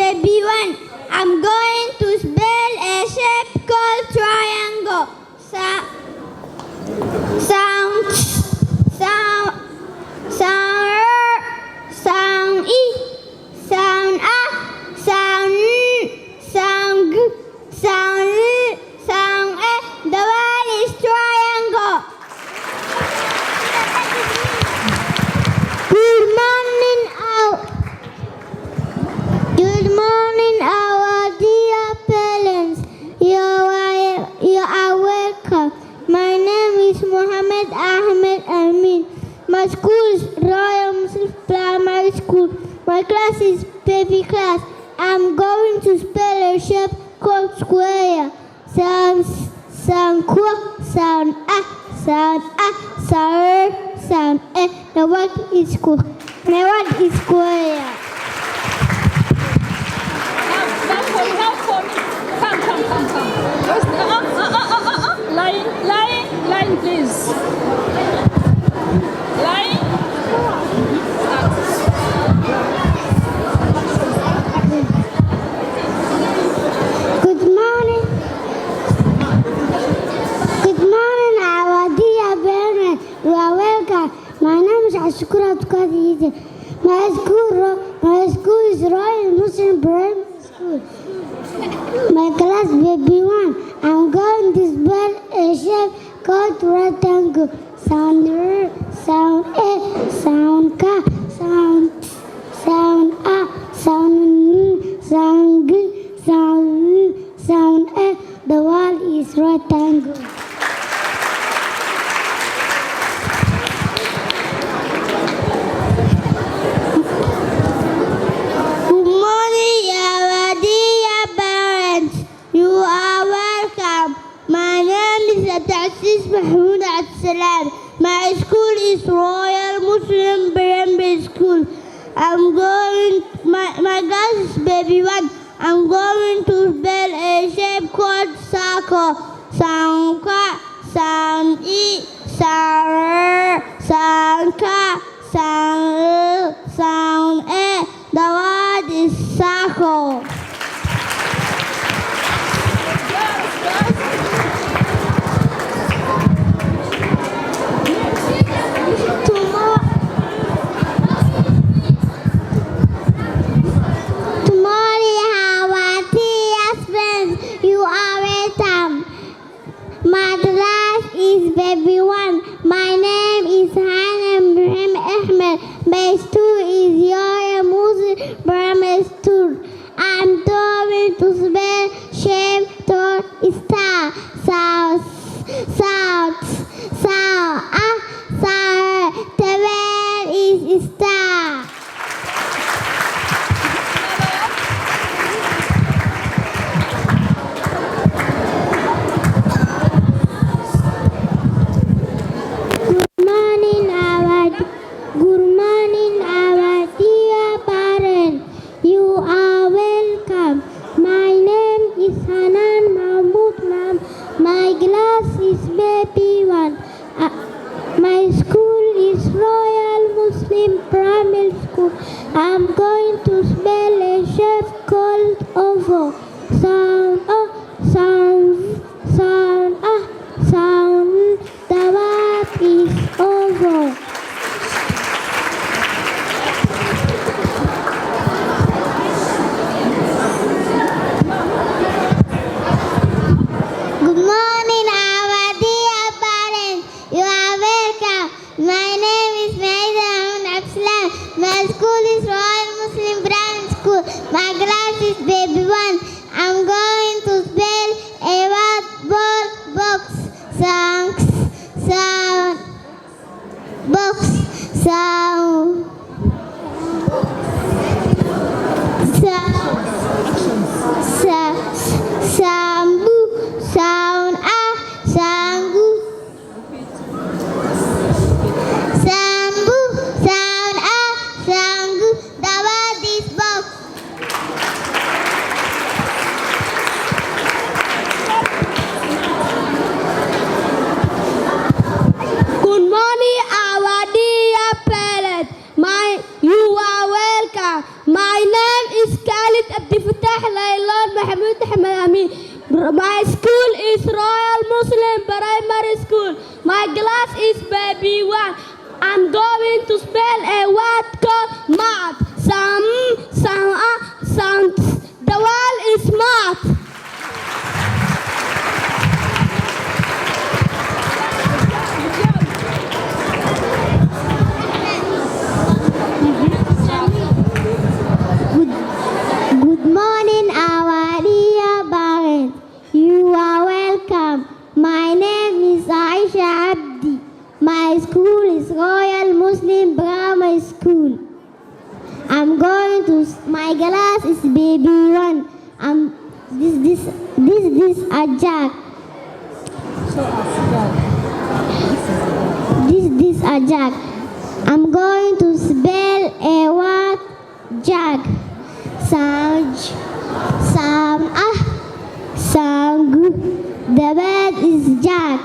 baby one. I'm going to spell a shape called triangle. Sound, sound, sound E, sound A, sound N, sound G, sound L, sound A. The word is triangle. Good morning, our dear parents. You are welcome. My name is Mohammed Ahmed Amin. My school is Royal Muslim Primary School. My class is baby class. I'm going to spell a shape called square. Sound Q, sound A, sound A. The word is square. Line, please. Line. Good morning, our dear parents. You are welcome. My name is Ashkurat Khadija. My school is Royal Muslim Primary School. My class baby one. I'm going to spell a shape called rectangle. Sound R, sound A, sound K, sound A, sound N, sound G, sound A. The word is rectangle. Good morning, our dear parents. You are welcome. My name is Abdulaziz Mahmoud Al-Salam. My school is Royal Muslim Primary School. My class is baby one. I'm going to spell a shape called circle. Sound K, sound E, sound R, sound K, sound L, sound A. The word is circle. My class is baby one. My name is Hanam Ibrahim Ahmed. My school is Royal Muslim Primary School. I'm going to spell shape to star. Sound A. The word is star. Good morning, our dear parents. You are welcome. My name is Hanan Mahmoud. My class is baby one. My school is Royal Muslim Primary School. I'm going to spell a shape called oval. Sound O, sound A, sound. The word is oval. Good morning, our dear parents. You are welcome. My name is Maida Absalam. My school is Royal Muslim Primary School. My class is baby one. I'm going My school is Royal Muslim Primary School. My class is PP1. I'm going to spell a word called math. The word is math. Good morning, our dear parents. You are welcome. My name is Aisha Abdi. My school is Royal Muslim Primary School. I'm going to. My class is baby one. This a Jack. This a Jack. I'm going to spell a word Jack. Sound good. The bed is Jack.